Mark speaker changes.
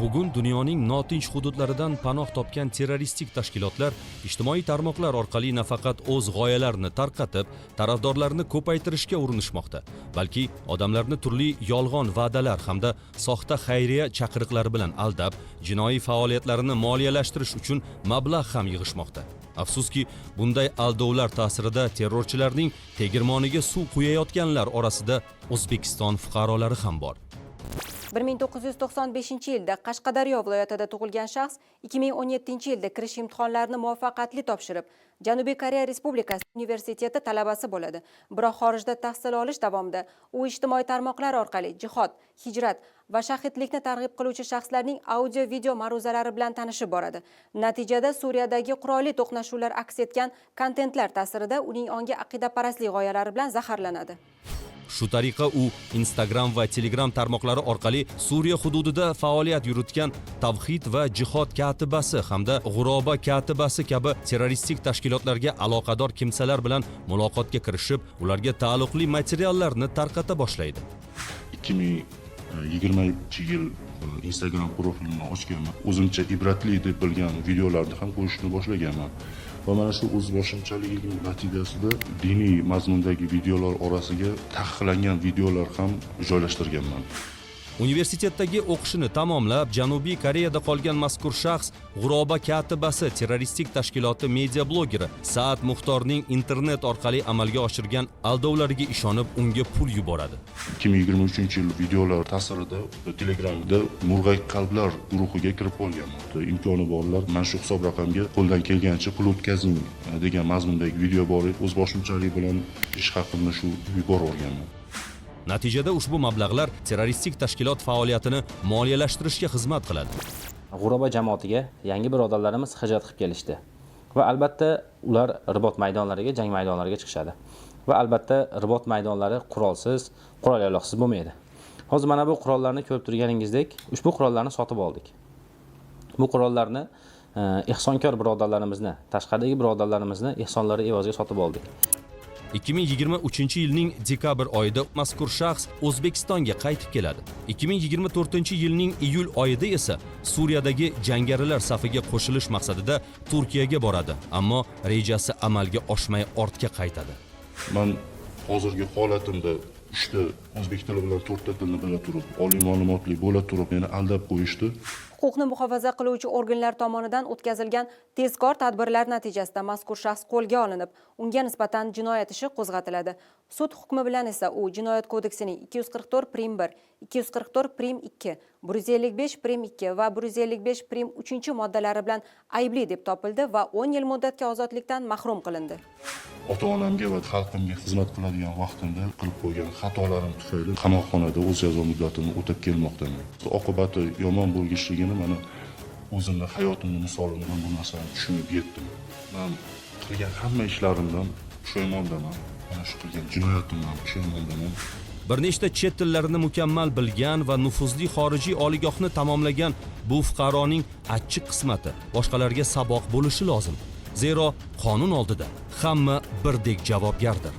Speaker 1: Bugun dunyoning notinch hududlaridan panoh topgan terroristik tashkilotlar ijtimoiy tarmoqlar orqali nafaqat o'z g'oyalarini tarqatib, tarafdorlarini ko'paytirishga urinishmoqda, balki odamlarni turli yolg'on va'dalar hamda soxta xayriya chaqiriqlari bilan aldab, jinoiy faoliyatlarini moliyalashtirish uchun mablag' ham yig'ishmoqda. Afsuski, bunday aldovlar ta'sirida terrorchilarning tegirmoniga suv quyayotganlar orasida O'zbekiston fuqarolari ham bor.
Speaker 2: 1995-yilda Qashqadaryo viloyatida tug'ilgan shaxs 2017-yilda kirish imtihonlarini muvaffaqiyatli topshirib, Janubiy Koreya Respublikasi universiteti talabasi bo'ladi. Biroq xorijda tahsil olish davomida u ijtimoiy tarmoqlar orqali jihod, hijrat va shahidlikni targ'ib qiluvchi shaxslarning audio-video ma'ruzalari bilan tanishib boradi. Natijada Suriyadagi qurolli to'qnashuvlar aks etgan kontentlar ta'sirida uning ongi aqidaparastlik g'oyalari bilan zaharlanadi.
Speaker 1: Shu tariqa u Instagram va Telegram tarmoqlari orqali Suriya hududida faoliyat yuritgan Tavhid va jihod katibasi hamda G'uroba katibasi kabi terroristik tashkilotlarga aloqador kimsalar bilan muloqotga kirishib, ularga taalluqli materiallarni tarqata boshlaydi.
Speaker 3: 2020-yil Instagram profilimni ochganman. O'zimcha ibratli deb bilgan videolarni ham qo'yishni boshlaganman. Va mana shu o'zboshimchaligim natijasida diniy mazmundagi videolar orasiga taqiqlangan videolar ham joylashtirganman.
Speaker 1: Universitetdagi o'qishini tamomlab, Janubiy Koreyada qolgan mazkur shaxs G'uroba katibasi terroristik tashkiloti media blogeri Saad Muxtorning internet orqali amalga oshirgan aldovlariga ishonib, unga pul yuboradi.
Speaker 3: 2023-yil videolar ta'sirida Telegramda Murg'ay qalblar guruhiga kirib qolganman. Imkoni borlar mana shu hisob raqamga qo'ldan kelgancha pul o'tkazing degan mazmundagi video bor edi. O'zboshimchalik bilan ish haqimni shu yuborib olganman.
Speaker 1: Natijada ushbu mablag'lar terroristik tashkilot faoliyatini moliyalashtirishga xizmat qiladi.
Speaker 4: G'uroba jamoatiga yangi birodarlarimiz hijrat qilib kelishdi. Va albatta ular ribot maydonlariga, jang maydonlariga chiqishadi. Va albatta ribot maydonlari qurolsiz, qurol yaloqsiz bo'lmaydi. Hozir mana bu qurollarni ko'rib turganingizdek, ushbu qurollarni sotib oldik. Bu qurollarni ehsonkor birodarlarimizni, tashqaridagi birodarlarimizni ehsonlari evaziga sotib oldik.
Speaker 1: 2023-yilning dekabr oyida mazkur shaxs O'zbekistonga qaytib keladi. 2024-yilning iyul oyida esa Suriyadagi jangarilar safiga qo'shilish maqsadida Turkiyaga boradi, ammo rejasi amalga oshmay ortga qaytadi.
Speaker 3: Men hozirgi holatimda 3 ta o'zbek tili bilan 4 ta tilni bila turib, oliy ma'lumotli bo'la turib meni aldab qo'yishdi.
Speaker 2: Huquqni muhofaza qiluvchi organlar tomonidan o'tkazilgan tezkor tadbirlar natijasida mazkur shaxs qo'lga olinib, unga nisbatan jinoyat ishi qo'zg'atiladi. Sud hukmi bilan esa u Jinoyat kodeksining 244 prim 1, 244 prim 2, 155 prim 2 va 155 prim 3 moddalari bilan aybli deb topildi va 10 yil muddatga ozodlikdan mahrum qilindi.
Speaker 3: Ota-onamga va xalqimga xizmat qiladigan vaqtimda qilib qo'ygan xatolarim tufayli qamoqxonada o'z jazo muddatini o'tab kelmoqdaman. Oqibati yomon bo'lganligini mana o'zimni hayotimning misolini bilan bu narsani tushunib yetdim. Men qilgan hamma ishlarimdan pushaymondaman. Mana shu qilgan jinoyatimdan pushaymondaman.
Speaker 1: Bir nechta chet tillarini mukammal bilgan va nufuzli xorijiy oliygohni tamomlagan bu fuqaroning achchiq qismati boshqalarga saboq bo'lishi lozim. Zero qonun oldida hamma birdek javobgardir.